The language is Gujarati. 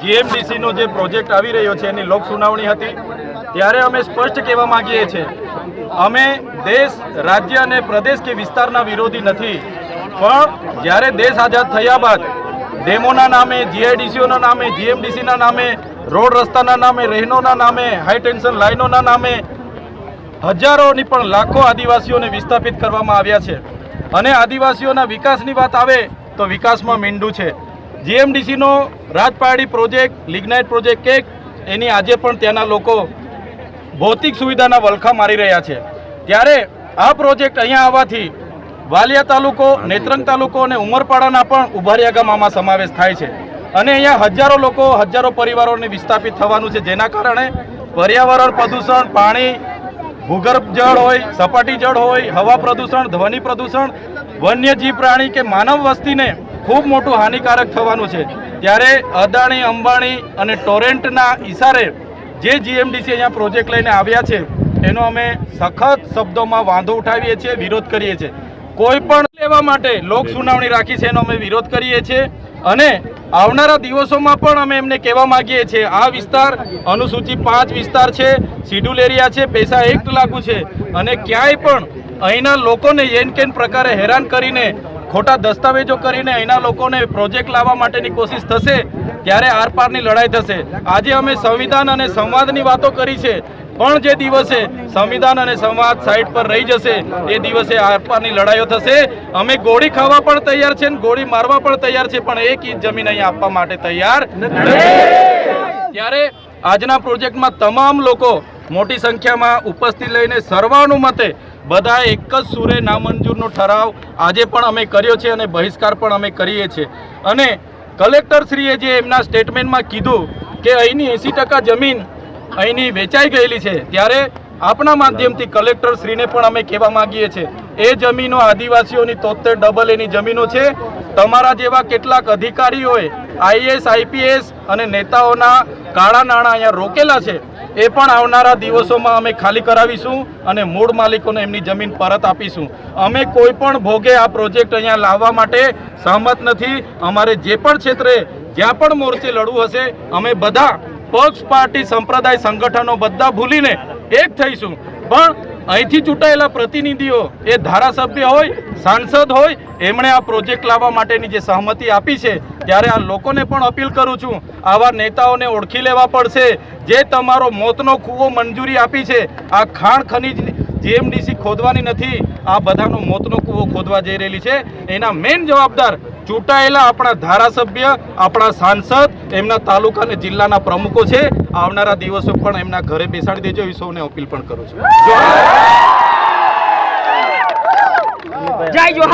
જીએમડીસીનો જે પ્રોજેક્ટ આવી રહ્યો છે એની લોક સુનાવણી હતી ત્યારે અમે સ્પષ્ટ કહેવા માંગીએ છીએ અમે દેશ રાજ્ય અને પ્રદેશ કે વિસ્તારના વિરોધી નથી, પણ જ્યારે દેશ આઝાદ થયા બાદ ડેમોના નામે, જીઆઈડીસીઓના નામે, જીએમડીસીના નામે, રોડ રસ્તાના નામે, રહેણોના નામે, હાઈ ટેન્શન લાઇનોના નામે હજારોની પણ લાખો આદિવાસીઓને વિસ્થાપિત કરવામાં આવ્યા છે અને આદિવાસીઓના વિકાસની વાત આવે તો વિકાસમાં મીંડું છે। જીએમડીસીનો રાજપારડી પ્રોજેક્ટ, લિગ્નાઇટ પ્રોજેક્ટ એક એની આજે પણ ત્યાંના લોકો ભૌતિક સુવિધાના વલખા મારી રહ્યા છે। ત્યારે આ પ્રોજેક્ટ અહીંયા આવવાથી વાલિયા તાલુકો, નેત્રંગ તાલુકો અને ઉમરપાડાના પણ ઉભારિયા ગામમાં સમાવેશ થાય છે અને અહીંયા હજારો લોકો, હજારો પરિવારોને વિસ્થાપિત થવાનું છે, જેના કારણે પર્યાવરણ પ્રદૂષણ, પાણી, ભૂગર્ભ જળ હોય, સપાટી જળ હોય, હવા પ્રદૂષણ, ધ્વનિ પ્રદૂષણ, વન્યજીવ પ્રાણી કે માનવ વસ્તીને ખૂબ મોટું હાનિકારક થવાનું છે। ત્યારે અદાણી, અંબાણી અને ટોરેન્ટના ઇશારે જે જીએમડીસી અહીંયા પ્રોજેક્ટ લઈને આવ્યા છે એનો અમે સખત શબ્દોમાં વાંધો ઉઠાવીએ છીએ, વિરોધ કરીએ છીએ। કોઈ પણ લેવા માટે લોક સુનાવણી રાખી છે એનો અમે વિરોધ કરીએ છીએ અને આવનારા દિવસોમાં પણ અમે એમને કહેવા માંગીએ છીએ આ વિસ્તાર અનુસૂચિ 5 વિસ્તાર છે, શિડ્યુલ એરિયા છે, પૈસા એક્ટ લાગુ છે અને ક્યાંય પણ અહીંના લોકોને એન કેન પ્રકારે હેરાન કરીને, ખોટા દસ્તાવેજો કરીને અહીંના લોકોને પ્રોજેક્ટ લાવવા માટેની કોશિશ થશે ત્યારે આરપારની લડાઈ થશે। આજે અમે સંવિધાન અને સંવાદની વાતો કરી છે, પણ જે દિવસે સંવિધાન અને સંવાદ સાઈડ પર રહી જશે એ દિવસે આરપારની લડાઈઓ થશે। અમે ગોળી ખાવા પણ તૈયાર છે, ગોળી મારવા પણ તૈયાર છે, પણ એક ઇંચ જમીન અહીંયા આપવા માટે તૈયાર નથી। ત્યારે આજના પ્રોજેક્ટમાં તમામ લોકો મોટી સંખ્યામાં ઉપસ્થિત લઈને સર્વાનુમતે બધા એક જ સૂરે નામંજૂરનો ઠરાવ આજે પણ અમે કર્યો છે અને બહિષ્કાર પણ અમે કરીએ છીએ। અને કલેક્ટરશ્રીએ જે એમના સ્ટેટમેન્ટમાં કીધું કે અહીંની 80% જમીન અહીંની વેચાઈ ગયેલી છે, ત્યારે આપના માધ્યમથી કલેક્ટરશ્રીને પણ અમે કહેવા માંગીએ છીએ એ જમીનો આદિવાસીઓની 73 એની જમીનો છે। તમારા જેવા કેટલાક અધિકારીઓએ આઈએસ, આઈપીએસ અને નેતાઓના કાળા નાણાં અહીંયા રોકેલા છે, એ પણ આવનારા દિવસોમાં અમે ખાલી કરાવીશું અને મૂળ માલિકોને એમની જમીન પરત આપીશું। અમે કોઈ પણ ભોગે આ પ્રોજેક્ટ અહીંયા લાવવા માટે સહમત નથી। અમારે જે પણ ક્ષેત્રે જ્યાં પણ મોરચે લડવું હશે અમે બધા પક્ષ, પાર્ટી, સંપ્રદાય, સંગઠનો બધા ભૂલીને એક થઈશું, પણ અહીંથી ચૂંટાયેલા પ્રતિનિધિઓ એ ધારાસભ્ય હોય, સાંસદ હોય, એમણે આ પ્રોજેક્ટ લાવવા માટેની જે સહમતિ આપી છે ત્યારે આ લોકોને પણ અપીલ કરું છું આવા નેતાઓને ઓળખી લેવા પડશે જે તમારો મોતનો કૂવો મંજૂરી આપી છે। આ ખાણ ખનીજ જીએમડીસી ખોદવાની નથી, આ બધાનો મોતનો કૂવો ખોદવા જઈ રહેલી છે। એના મેઇન જવાબદાર ચૂંટાયેલા આપણા ધારાસભ્ય, આપણા સાંસદ, એમના તાલુકા અને જિલ્લાના પ્રમુખો છે। આવનારા દિવસો પણ એમના ઘરે બેસાડી દેજો એવી સૌને અપીલ પણ કરું છું। જય જોહાર।